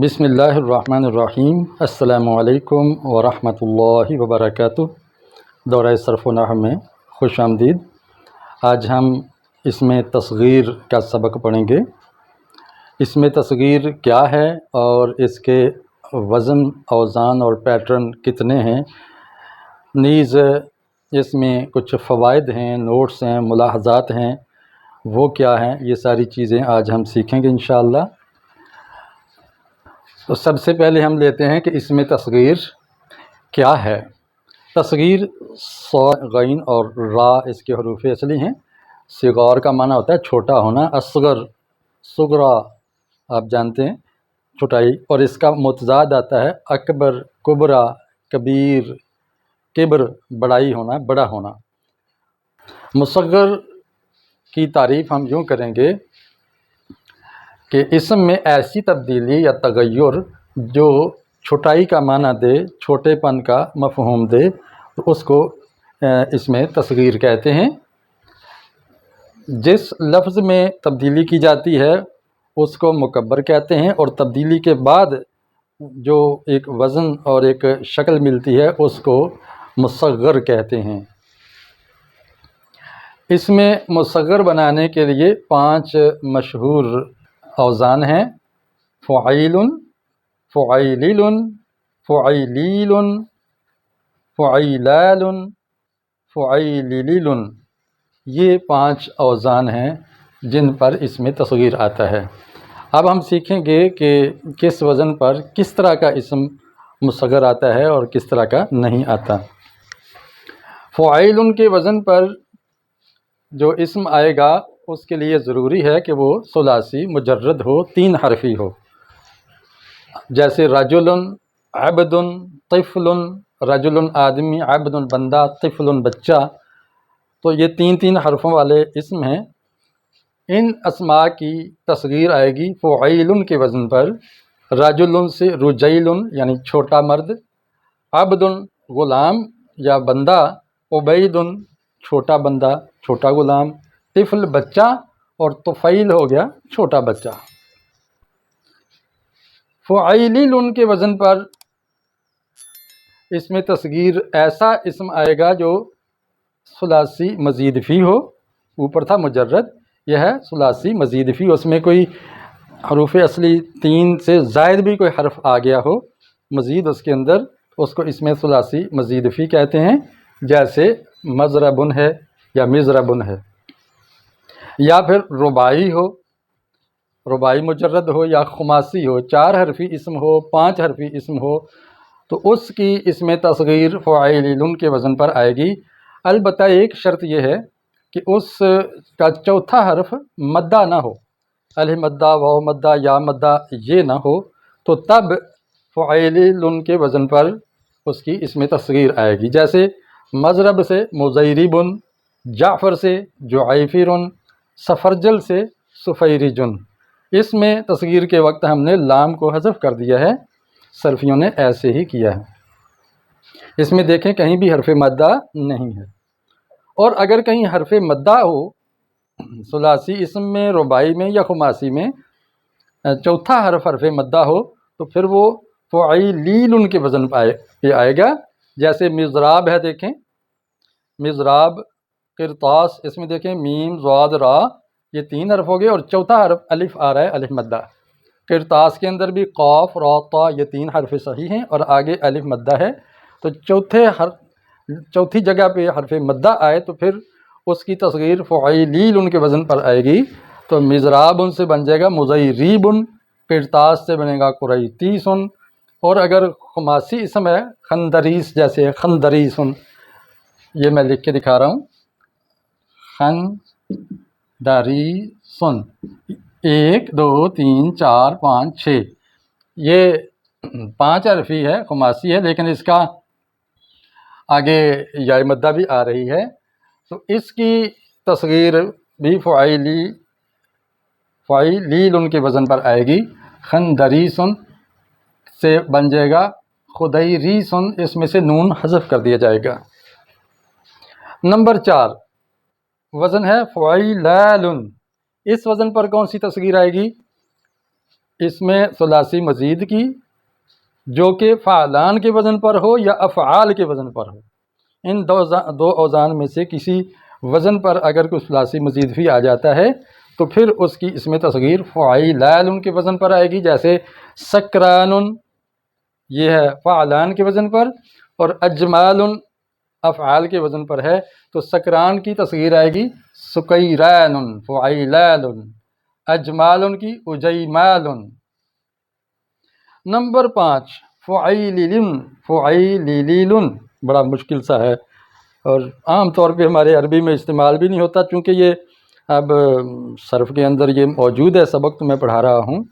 بسم اللہ الرحمن الرحیم۔ السلام علیکم ورحمۃ اللہ وبرکاتہ۔ دورہ صرف و نحو میں خوش آمدید۔ آج ہم اسم تصغیر کا سبق پڑھیں گے۔ اسم تصغیر کیا ہے اور اس کے وزن، اوزان اور پیٹرن کتنے ہیں، نیز اس میں کچھ فوائد ہیں، نوٹس ہیں، ملاحظات ہیں، وہ کیا ہیں، یہ ساری چیزیں آج ہم سیکھیں گے انشاءاللہ۔ تو سب سے پہلے ہم لیتے ہیں کہ اسم تصغیر کیا ہے۔ تصغیر صاد، غین اور را اس کے حروف اصلی ہیں۔ صغار کا معنی ہوتا ہے چھوٹا ہونا، اصغر، صغرا آپ جانتے ہیں چھوٹائی، اور اس کا متضاد آتا ہے اکبر، کبرا، کبیر، کبر بڑائی ہونا، بڑا ہونا۔ مصغر کی تعریف ہم یوں کریں گے کہ اسم میں ایسی تبدیلی یا تغیر جو چھوٹائی کا معنی دے، چھوٹے پن کا مفہوم دے، تو اس کو اس میں تصغیر کہتے ہیں۔ جس لفظ میں تبدیلی کی جاتی ہے اس کو مکبر کہتے ہیں، اور تبدیلی کے بعد جو ایک وزن اور ایک شکل ملتی ہے اس کو مصغر کہتے ہیں۔ اس میں مصغر بنانے کے لیے 5 مشہور اوزان ہیں: فعیل، فعیلل، فعیلیل، فعیلال، فعیللل۔ یہ 5 اوزان ہیں جن پر اس میں تصغیر آتا ہے۔ اب ہم سیکھیں گے کہ کس وزن پر کس طرح کا اسم مصغر آتا ہے اور کس طرح کا نہیں آتا۔ فعیل کے وزن پر جو اسم آئے گا اس کے لیے ضروری ہے کہ وہ ثلاثی مجرد ہو، 3 حرفی ہو، جیسے رجل، عبد، طفل۔ رجل آدمی، عبد بندہ، طفل بچہ، تو یہ 3 حرفوں والے اسم ہیں۔ ان اسماء کی تصغیر آئے گی فعیل کے وزن پر رجل سے رجیل یعنی چھوٹا مرد، عبد غلام یا بندہ، عبید چھوٹا بندہ، چھوٹا غلام، طفل بچہ، اور طفیل ہو گیا چھوٹا بچہ۔ فعیلیل کے وزن پر اس میں تصغیر ایسا اسم آئے گا جو ثلاثی مزید فی ہو، اوپر تھا مجرد، یہ ہے ثلاثی مزید فی، اس میں کوئی حروف اصلی 3 سے زائد بھی کوئی حرف آ گیا ہو مزید اس کے اندر، اس کو اس میں ثلاثی مزید فی کہتے ہیں، جیسے مضربن ہے یا مضربن ہے۔ یا پھر رباعی ہو، رباعی مجرد ہو، یا خماسی ہو، 4 حرفی اسم ہو، 5 حرفی اسم ہو، تو اس کی اس میں تصغیر فعیلیل کے وزن پر آئے گی۔ البتہ ایک شرط یہ ہے کہ اس کا چوتھا حرف مدہ نہ ہو، الف مدہ، واو مدہ، یا مدہ یہ نہ ہو، تو تب فعیلیل کے وزن پر اس کی اس میں تصغیر آئے گی، جیسے مضرب سے مضیرب، جعفر سے جعیفر، سفرجل سے سفیرجن۔ اس میں تصغیر کے وقت ہم نے لام کو حذف کر دیا ہے، صرفیوں نے ایسے ہی کیا ہے۔ اس میں دیکھیں کہیں بھی حرف مدہ نہیں ہے، اور اگر کہیں حرف مدہ ہو ثلاثی اسم میں، رباعی میں یا خماسی میں، چوتھا حرف مدہ ہو، تو پھر وہ فعیلیل کے وزن پہ آئے گا، جیسے مضراب ہے، دیکھیں مضراب، قرطاس، اس میں دیکھیں میم، ضاد، را، یہ 3 حرف ہو گئے، اور چوتھا حرف الف آ رہا ہے، الف مدہ۔ قرطاس کے اندر بھی قاف، را، طا، یہ 3 حرف صحیح ہیں، اور آگے الف مدہ ہے، تو چوتھی جگہ پہ حرف مدہ آئے تو پھر اس کی تصغیر فعیلیل کے وزن پر آئے گی، تو مضراب سے بن جائے گا مضیریب، قرطاس سے بنے گا قریطیس، اور اگر خماسی اسم ہے خندریس، جیسے خندریس، یہ میں لکھ کے دکھا رہا ہوں، خندریس، 1 2 3 4 5 6، یہ 5 حرفی ہے، خماسی ہے، لیکن اس کا آگے یا مدہ بھی آ رہی ہے، تو اس کی تصغیر بھی فعیلیل کے وزن پر آئے گی۔ خندریس سے بن جائے گا خدیریس، اس میں سے نون حذف کر دیا جائے گا۔ نمبر 4 وزن ہے فعیلال۔ اس وزن پر کون سی تصغیر آئے گی؟ اس میں ثلاثی مزید کی جو کہ فعلان کے وزن پر ہو یا افعال کے وزن پر ہو، ان دو اوزان میں سے کسی وزن پر اگر کوئی ثلاثی مزید فی آ جاتا ہے تو پھر اس کی اس میں تصغیر فعیلان کے وزن پر آئے گی، جیسے سکران یہ ہے فعلان کے وزن پر، اور اجمال افعال کے وزن پر ہے، تو سکران کی تصغیر آئے گی سکیران فعیلال، اجمال کی اجیمال۔ نمبر 5 فعیلیل، بڑا مشکل سا ہے اور عام طور پہ ہمارے عربی میں استعمال بھی نہیں ہوتا، چونکہ یہ اب صرف کے اندر یہ موجود ہے، سبق تو میں پڑھا رہا ہوں،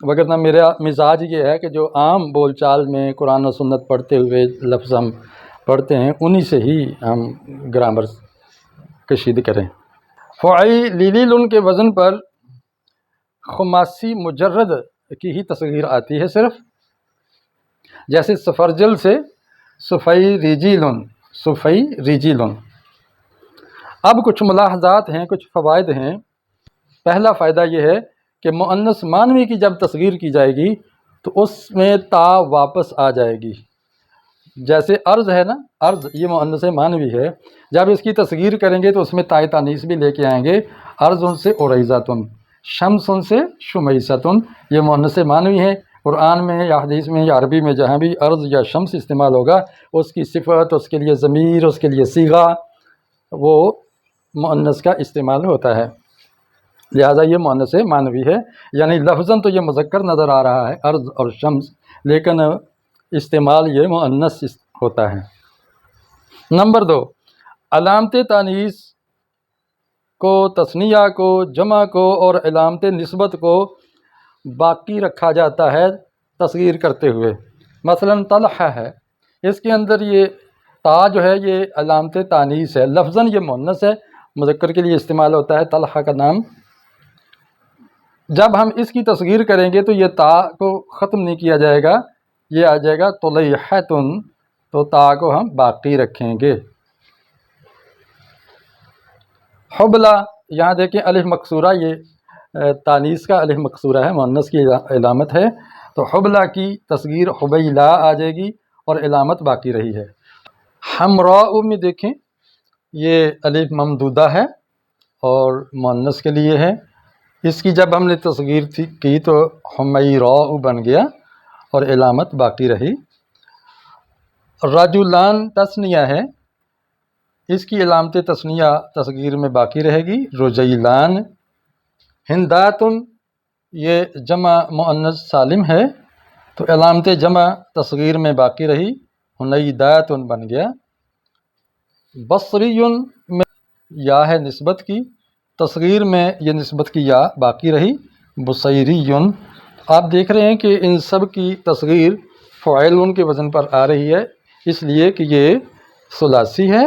وگرنہ میرا مزاج یہ ہے کہ جو عام بول چال میں قرآن و سنت پڑھتے ہوئے لفظ ہم پڑھتے ہیں انہی سے ہی ہم گرامر کشید کریں۔ فعیلیل کے وزن پر خماسی مجرد کی ہی تصغیر آتی ہے صرف، جیسے سفرجل سے سفیریجیل۔ اب کچھ ملاحظات ہیں، کچھ فوائد ہیں۔ پہلا فائدہ یہ ہے کہ مؤنث مانوی کی جب تصغیر کی جائے گی تو اس میں تا واپس آ جائے گی، جیسے ارض ہے نا، ارض یہ مؤنث مانوی ہے، جب اس کی تصغیر کریں گے تو اس میں تائے تانیث بھی لے کے آئیں گے، ارض ان سے اریزاتن، شمس ان سے شمیستن، یہ مؤنث مانوی ہے۔ قرآن میں یا حدیث میں یا عربی میں جہاں بھی ارض یا شمس استعمال ہوگا اس کی صفت، اس کے لیے ضمیر، اس کے لیے صیغہ وہ مؤنث کا استعمال ہوتا ہے، لہٰذا یہ مؤنث مانوی ہے، یعنی لفظاً تو یہ مذکر نظر آ رہا ہے ارض اور شمس، لیکن استعمال یہ مؤنث ہوتا ہے۔ نمبر 2 علامت تانیث کو، تثنیہ کو، جمع کو اور علامت نسبت کو باقی رکھا جاتا ہے تصغیر کرتے ہوئے۔ مثلا طلحہ ہے، اس کے اندر یہ تا جو ہے یہ علامت تانیث ہے، لفظاً یہ مؤنث ہے، مذکر کے لیے استعمال ہوتا ہے طلحہ کا نام۔ جب ہم اس کی تصغیر کریں گے تو یہ تا کو ختم نہیں کیا جائے گا، یہ آ جائے گا طلیحۃن، تو تا کو ہم باقی رکھیں گے۔ حبلہ، یہاں دیکھیں الف مکسورہ، یہ تانیث کا الف مکسورہ ہے، مؤنث کی علامت ہے، تو حبلہ کی تصغیر حبیلہ آ جائے گی اور علامت باقی رہی ہے۔ حمراء میں دیکھیں یہ الف ممدودہ ہے اور مؤنث کے لیے ہے، اس کی جب ہم نے تصغیر کی تو حمیراء بن گیا اور علامت باقی رہی۔ رجلان تثنیہ ہے، اس کی علامت تثنیہ تصغیر میں باقی رہے گی، رجیلان۔ ہنداتن یہ جمع مؤنث سالم ہے تو علامت جمع تصغیر میں باقی رہی، حنیداتن بن گیا۔ بصری میں یا ہے نسبت کی، تصغیر میں یہ نسبت کی یا باقی رہی، بصیری۔ آپ دیکھ رہے ہیں کہ ان سب کی تصغیر فعیل کے وزن پر آ رہی ہے، اس لیے کہ یہ ثلاثی ہے۔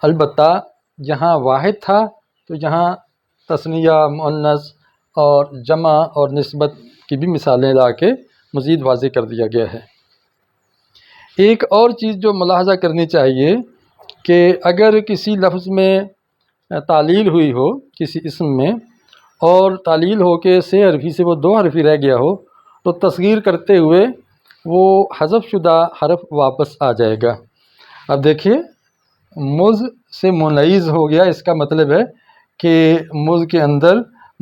البتہ جہاں واحد تھا تو یہاں تثنیہ، مؤنث اور جمع اور نسبت کی بھی مثالیں لا کے مزید واضح کر دیا گیا ہے۔ ایک اور چیز جو ملاحظہ کرنی چاہیے کہ اگر کسی لفظ میں تعلیل ہوئی ہو کسی اسم میں اور تعلیل ہو کے 6 حرفی سے وہ 2 حرفی رہ گیا ہو تو تصغیر کرتے ہوئے وہ حذف شدہ حرف واپس آ جائے گا۔ اب دیکھیے مز سے منیز ہو گیا، اس کا مطلب ہے کہ مز کے اندر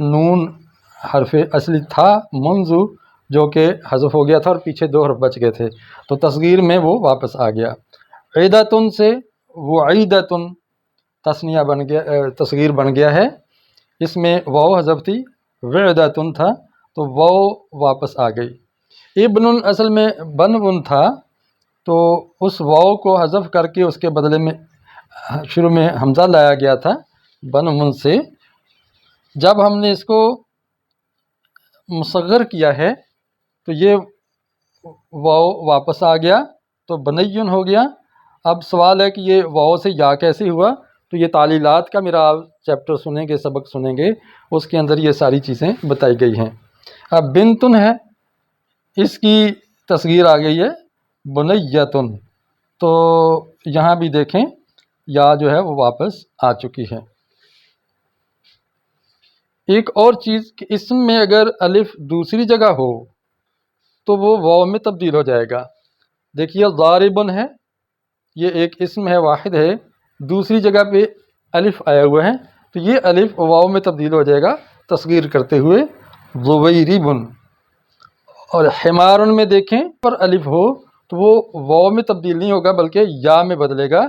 نون حرف اصلی تھا، منزو، جو کہ حذف ہو گیا تھا اور پیچھے 2 حرف بچ گئے تھے تو تصغیر میں وہ واپس آ گیا۔ عیدتن سے وعیدتن تثنیہ بن گیا، تصغیر بن گیا ہے، اس میں واو حذف تھی، وعدتن تھا تو واو واپس آ گئی۔ ابن اصل میں بنون تھا تو اس واو کو حذف کر کے اس کے بدلے میں شروع میں حمزہ لایا گیا تھا بنون سے، جب ہم نے اس کو مصغر کیا ہے تو یہ واو واپس آ گیا تو بنیون ہو گیا۔ اب سوال ہے کہ یہ واو سے یا کیسے ہوا، تو یہ تعلیلات کا میرا آپ چیپٹر سنیں گے، سبق سنیں گے، اس کے اندر یہ ساری چیزیں بتائی گئی ہیں۔ اب بنتن ہے، اس کی تصغیر آ گئی ہے بنیتن، تو یہاں بھی دیکھیں یا جو ہے وہ واپس آ چکی ہے۔ ایک اور چیز کہ اسم میں اگر الف دوسری جگہ ہو تو وہ واو میں تبدیل ہو جائے گا. دیکھیے ضاربن ہے، یہ ایک اسم ہے، واحد ہے، دوسری جگہ پہ الف آیا ہوا ہے تو یہ الف واو میں تبدیل ہو جائے گا تصغیر کرتے ہوئے ضویریبن. اور حمارن میں دیکھیں پر الف ہو تو وہ واو میں تبدیل نہیں ہوگا بلکہ یا میں بدلے گا،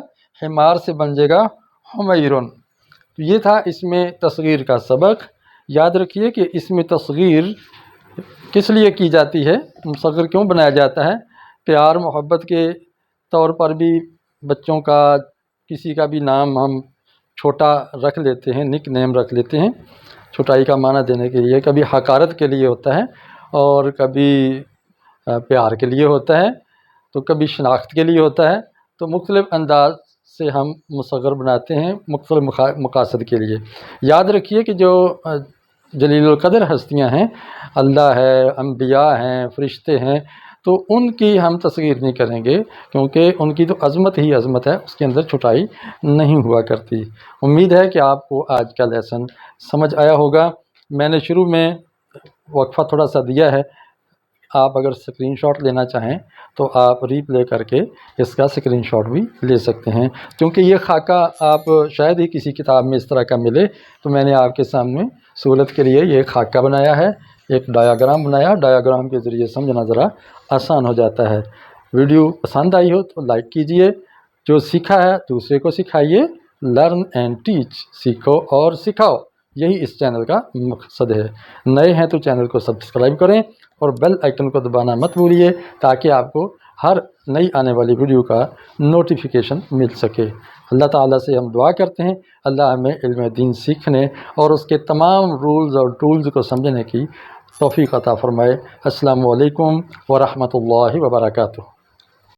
حمار سے بن جائے گا حمیرن. تو یہ تھا اس میں تصغیر کا سبق. یاد رکھیے کہ اس میں تصغیر کس لیے کی جاتی ہے، مصغر کیوں بنایا جاتا ہے. پیار محبت کے طور پر بھی بچوں کا کسی کا بھی نام ہم چھوٹا رکھ لیتے ہیں، نک نیم رکھ لیتے ہیں چھوٹائی کا معنی دینے کے لیے. کبھی حقارت کے لیے ہوتا ہے اور کبھی پیار کے لیے ہوتا ہے تو کبھی شناخت کے لیے ہوتا ہے. تو مختلف انداز سے ہم مصغر بناتے ہیں مختلف مقاصد کے لیے. یاد رکھیے کہ جو جلیل القدر ہستیاں ہیں، اللہ ہے، انبیاء ہیں، فرشتے ہیں، تو ان کی ہم تصغیر نہیں کریں گے کیونکہ ان کی تو عظمت ہی عظمت ہے، اس کے اندر چھٹائی نہیں ہوا کرتی. امید ہے کہ آپ کو آج کا لیسن سمجھ آیا ہوگا. میں نے شروع میں وقفہ تھوڑا سا دیا ہے، آپ اگر اسکرین شاٹ لینا چاہیں تو آپ ری پلے کر کے اس کا اسکرین شاٹ بھی لے سکتے ہیں کیونکہ یہ خاکہ آپ شاید ہی کسی کتاب میں اس طرح کا ملے. تو میں نے آپ کے سامنے سہولت کے لیے یہ خاکہ بنایا ہے، ایک ڈایاگرام بنایا. ڈایاگرام کے ذریعے سمجھنا ذرا آسان ہو جاتا ہے. ویڈیو پسند آئی ہو تو لائک کیجئے، جو سیکھا ہے دوسرے کو سکھائیے. لرن اینڈ ٹیچ، سیکھو اور سکھاؤ، یہی اس چینل کا مقصد ہے. نئے ہیں تو چینل کو سبسکرائب کریں اور بیل آئیکن کو دبانا مت بھولیے تاکہ آپ کو ہر نئی آنے والی ویڈیو کا نوٹیفیکیشن مل سکے. اللہ تعالیٰ سے ہم دعا کرتے ہیں اللہ ہمیں علم دین سیکھنے اور اس کے تمام رولز اور ٹولز کو سمجھنے کی توفیق عطا فرمائے. السلام علیکم ورحمۃ اللہ وبرکاتہ.